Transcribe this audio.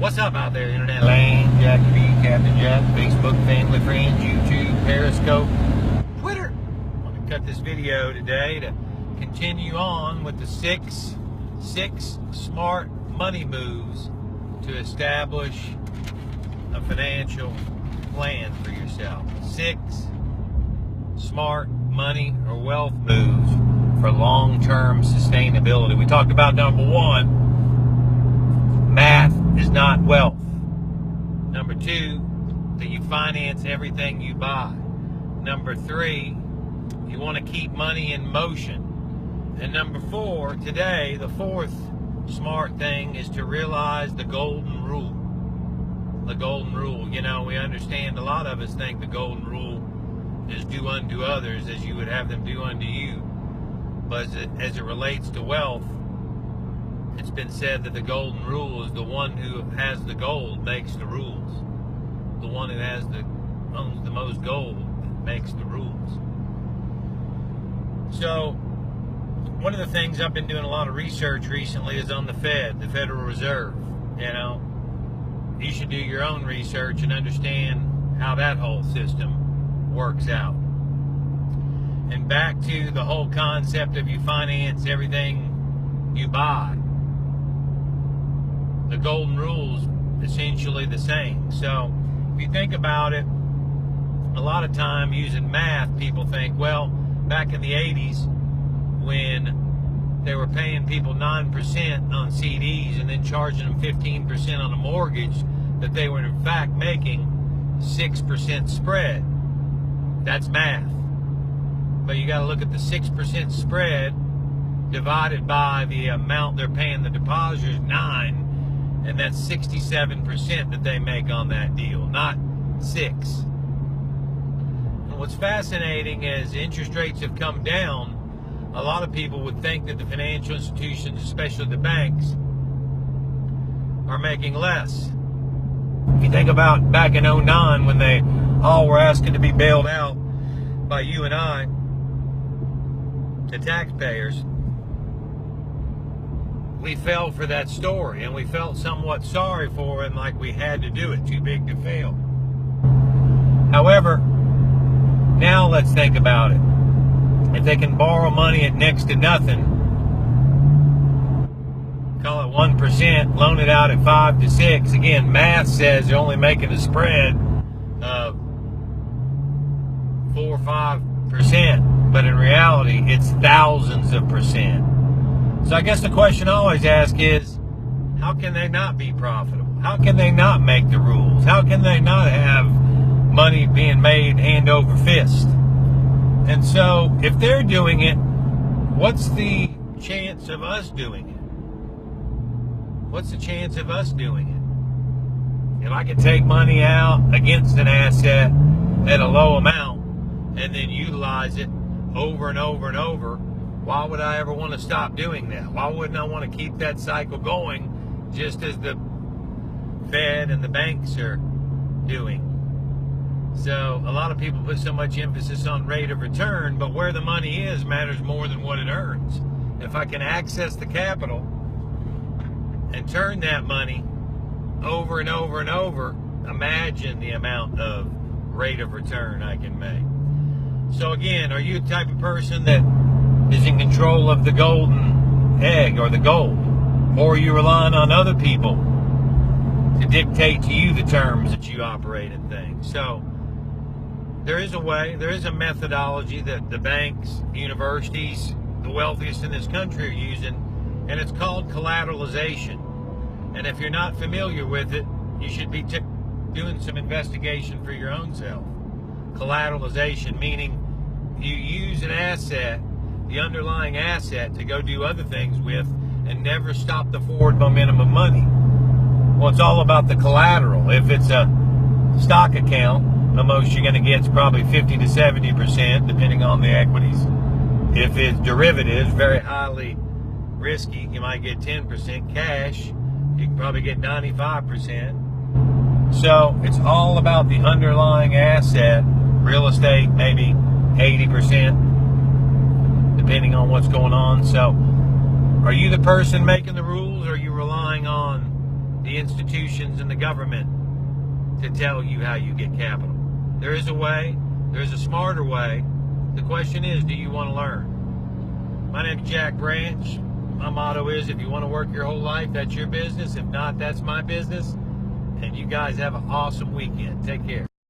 What's up out there, Internet Land? Jackie B, Captain Jack, Facebook, family, friends, YouTube, Periscope, Twitter. I'm going to cut this video today to continue on with the six smart money moves to establish a financial plan for yourself. 6 smart money or wealth moves for long-term sustainability. We talked about number 1, math is not wealth. Number 2, that you finance everything you buy. Number 3, you want to keep money in motion. And number 4, today, the 4th smart thing is to realize the golden rule. The golden rule. You know, we understand, a lot of us think the golden rule is do unto others as you would have them do unto you. But as it relates to wealth, it's been said that the golden rule is the one who has the gold makes the rules. The one who owns the most gold makes the rules. So, one of the things I've been doing a lot of research recently is on the Fed, the Federal Reserve. You know, you should do your own research and understand how that whole system works out. And back to the whole concept of you finance everything you buy. The golden rule is essentially the same. So if you think about it, a lot of time using math, people think, well, back in the 80s when they were paying people 9% on CDs and then charging them 15% on a mortgage, that they were in fact making 6% spread. That's math. But you got to look at the 6% spread divided by the amount they're paying the depositors, 9, and that's 67% that they make on that deal, not 6. And what's fascinating is interest rates have come down. A lot of people would think that the financial institutions, especially the banks, are making less. If you think about back in 2009 when they all were asking to be bailed out by you and I, the taxpayers, we fell for that story and we felt somewhat sorry for them, like we had to do it, too big to fail. However, now let's think about it. If they can borrow money at next to nothing, call it 1%, loan it out at 5 to 6. Again, math says they're only making a spread of 4 or 5%, but in reality, it's thousands of percent. So I guess the question I always ask is, how can they not be profitable? How can they not make the rules? How can they not have money being made hand over fist? And so, if they're doing it, what's the chance of us doing it? What's the chance of us doing it? If I could take money out against an asset at a low amount and then utilize it over and over and over, why would I ever want to stop doing that? Why wouldn't I want to keep that cycle going just as the Fed and the banks are doing? So a lot of people put so much emphasis on rate of return, but where the money is matters more than what it earns. If I can access the capital and turn that money over and over and over, imagine the amount of rate of return I can make. So again, are you the type of person that is in control of the golden egg or the gold? Or are you relying on other people to dictate to you the terms that you operate in things? So there is a way, there is a methodology that the banks, universities, the wealthiest in this country are using, and it's called collateralization. And if you're not familiar with it, you should be doing some investigation for your own self. Collateralization, meaning you use an asset, the underlying asset, to go do other things with and never stop the forward momentum of money. Well, it's all about the collateral. If it's a stock account, the most you're going to get is probably 50 to 70%, depending on the equities. If it's derivatives, very highly risky, you might get 10%. Cash, you can probably get 95%. So it's all about the underlying asset. Real estate, maybe 80%, depending on what's going on. So are you the person making the rules, or are you relying on the the institutions and the government to tell you how you get capital. There is a way. There's a smarter way. The question is, do you want to learn? My name is Jack Branch. My motto is, if you want to work your whole life, that's your business. If not, that's my business. And you guys have an awesome weekend. Take care.